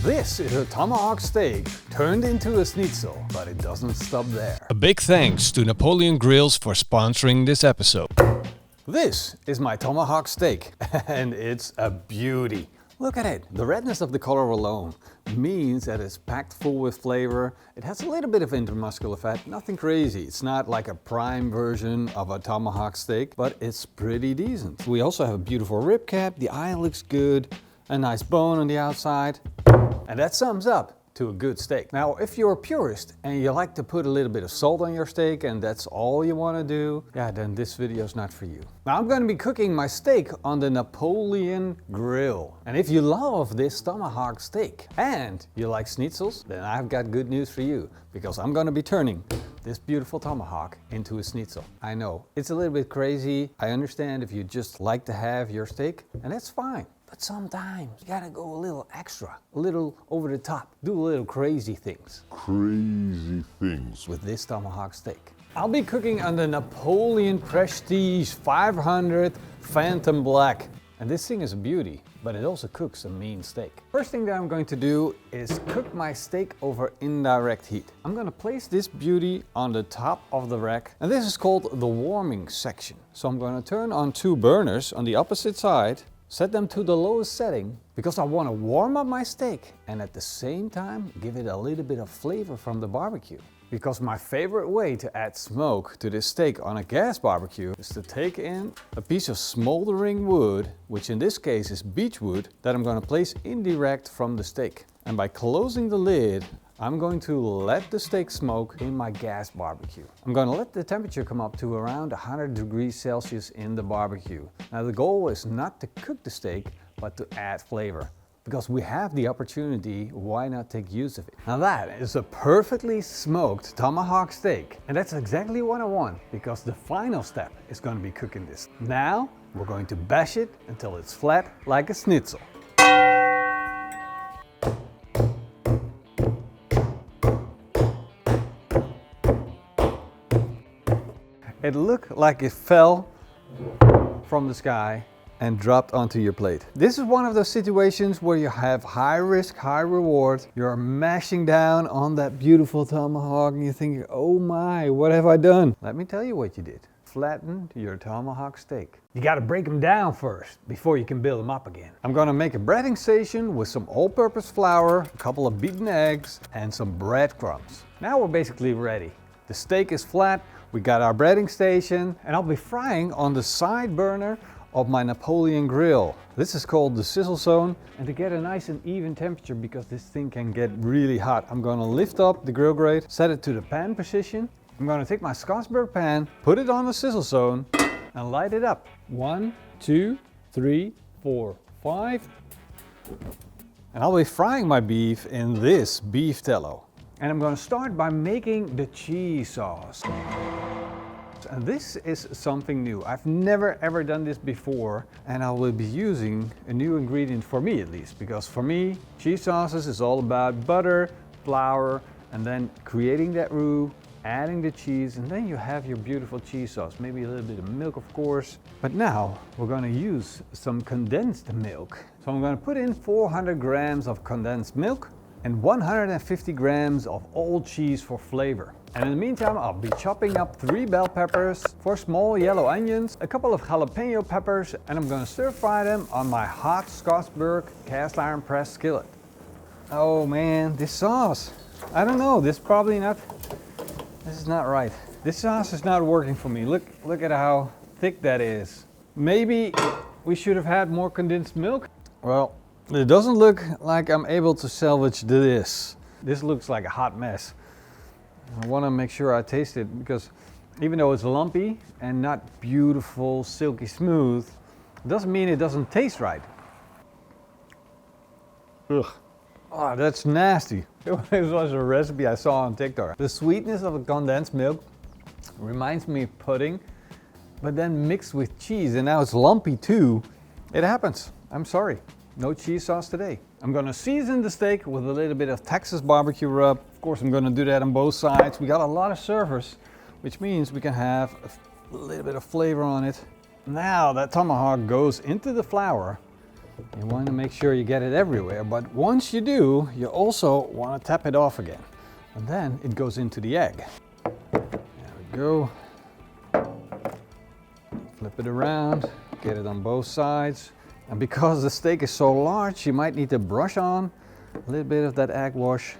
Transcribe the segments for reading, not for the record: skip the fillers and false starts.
This is a tomahawk steak turned into a schnitzel, but it doesn't stop there. A big thanks to Napoleon Grills for sponsoring this episode. This is my tomahawk steak, and it's a beauty. Look at it. The redness of the color alone means that it's packed full with flavor. It has a little bit of intermuscular fat, nothing crazy. It's not like a prime version of a tomahawk steak, but it's pretty decent. We also have a beautiful rib cap. The eye looks good, a nice bone on the outside, and that sums up to a good steak. Now, if you're a purist and you like to put a little bit of salt on your steak and that's all you want to do, yeah, then this video is not for you. Now, I'm going to be cooking my steak on the Napoleon grill. And if you love this tomahawk steak and you like schnitzels, then I've got good news for you, because I'm going to be turning this beautiful tomahawk into a schnitzel. I know, it's a little bit crazy. I understand if you just like to have your steak, and that's fine. But sometimes you gotta go a little extra, a little over the top, do a little crazy things. With this tomahawk steak. I'll be cooking on the Napoleon Prestige 500 Phantom Black. And this thing is a beauty, but it also cooks a mean steak. First thing that I'm going to do is cook my steak over indirect heat. I'm gonna place this beauty on the top of the rack, and this is called the warming section. So I'm gonna turn on 2 burners on the opposite side, set them to the lowest setting, because I want to warm up my steak and at the same time give it a little bit of flavor from the barbecue. Because my favorite way to add smoke to this steak on a gas barbecue is to take in a piece of smoldering wood, which in this case is beech wood, that I'm going to place indirect from the steak. And by closing the lid, I'm going to let the steak smoke in my gas barbecue. I'm going to let the temperature come up to around 100 degrees Celsius in the barbecue. Now the goal is not to cook the steak, but to add flavor. Because we have the opportunity, why not take use of it? Now that is a perfectly smoked tomahawk steak. And that's exactly what I want, because the final step is going to be cooking this. Now we're going to bash it until it's flat like a schnitzel. It looked like it fell from the sky and dropped onto your plate. This is one of those situations where you have high risk, high reward. You're mashing down on that beautiful tomahawk and you're thinking, oh my, what have I done? Let me tell you what you did. Flatten your tomahawk steak. You gotta break them down first before you can build them up again. I'm gonna make a breading station with some all-purpose flour, a couple of beaten eggs, and some breadcrumbs. Now we're basically ready. The steak is flat. We got our breading station, and I'll be frying on the side burner of my Napoleon grill. This is called the sizzle zone, and to get a nice and even temperature, because this thing can get really hot, I'm gonna lift up the grill grate, set it to the pan position. I'm gonna take my Scotsburg pan, put it on the sizzle zone, and light it up. 1, 2, 3, 4, 5. And I'll be frying my beef in this beef tallow. And I'm going to start by making the cheese sauce. And this is something new. I've never ever done this before, and I will be using a new ingredient for me at least, because for me, cheese sauces is all about butter, flour, and then creating that roux, adding the cheese, and then you have your beautiful cheese sauce. Maybe a little bit of milk, of course. But now we're going to use some condensed milk. So I'm going to put in 400 grams of condensed milk and 150 grams of old cheese for flavor. And in the meantime, I'll be chopping up 3 bell peppers, 4 small yellow onions, a couple of jalapeno peppers, and I'm gonna stir fry them on my hot Scotsburg cast iron press skillet. Oh man, this sauce. I don't know, this is not right. This sauce is not working for me. Look at how thick that is. Maybe we should have had more condensed milk? Well, it doesn't look like I'm able to salvage this. This looks like a hot mess. I want to make sure I taste it, because even though it's lumpy and not beautiful, silky smooth, it doesn't mean it doesn't taste right. Ugh. Oh, that's nasty. It was a recipe I saw on TikTok. The sweetness of the condensed milk reminds me of pudding, but then mixed with cheese, and now it's lumpy too. It happens. I'm sorry. No cheese sauce today. I'm gonna season the steak with a little bit of Texas barbecue rub. Of course, I'm gonna do that on both sides. We got a lot of servers, which means we can have a little bit of flavor on it. Now that tomahawk goes into the flour, You want to make sure you get it everywhere, but once you do, you also want to tap it off again. And then it goes into the egg. There we go. Flip it around, get it on both sides. And because the steak is so large, you might need to brush on a little bit of that egg wash.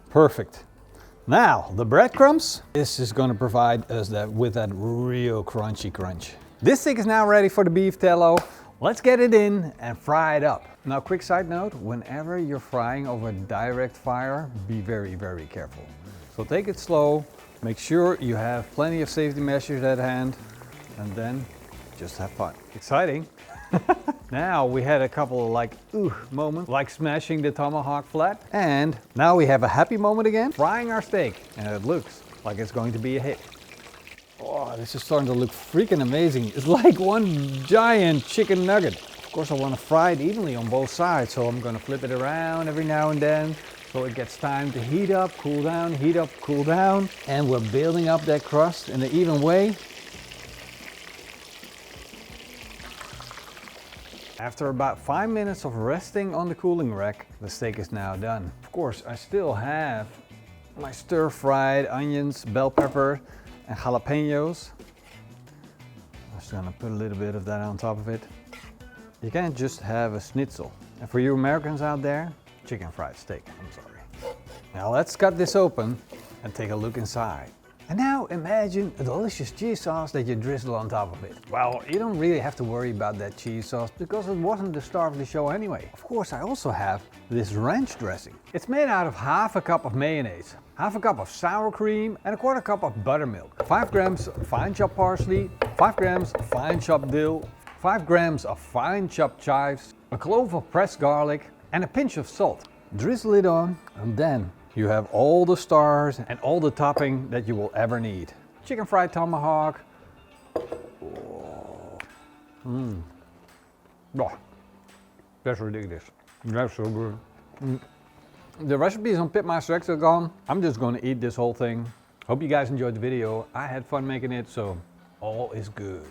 Perfect. Now, the breadcrumbs. This is going to provide us with that real crunchy crunch. This steak is now ready for the beef tallow. Let's get it in and fry it up. Now, quick side note, whenever you're frying over direct fire, be very, very careful. So take it slow, make sure you have plenty of safety measures at hand, and then just have fun. Exciting. Now we had a couple of like moments, like smashing the tomahawk flat. And now we have a happy moment again, frying our steak. And it looks like it's going to be a hit. Oh, this is starting to look freaking amazing. It's like one giant chicken nugget. Of course, I want to fry it evenly on both sides, so I'm going to flip it around every now and then so it gets time to heat up, cool down, heat up, cool down. And we're building up that crust in an even way. After about 5 minutes of resting on the cooling rack, the steak is now done. Of course, I still have my stir-fried onions, bell pepper, and jalapenos. I'm just gonna put a little bit of that on top of it. You can't just have a schnitzel. And for you Americans out there, chicken fried steak, I'm sorry. Now let's cut this open and take a look inside. And now imagine a delicious cheese sauce that you drizzle on top of it. Well, you don't really have to worry about that cheese sauce because it wasn't the star of the show anyway. Of course, I also have this ranch dressing. It's made out of half a cup of mayonnaise, half a cup of sour cream, and a quarter cup of buttermilk, 5 grams fine chopped parsley, 5 grams fine chopped dill, 5 grams of fine chopped chives, a clove of pressed garlic, and a pinch of salt. Drizzle it on, and then you have all the stars and all the topping that you will ever need. Chicken fried tomahawk. Oh, that's ridiculous. That's so good. The recipe is on PitmasterX.com. I'm just going to eat this whole thing. Hope you guys enjoyed the video. I had fun making it, so all is good.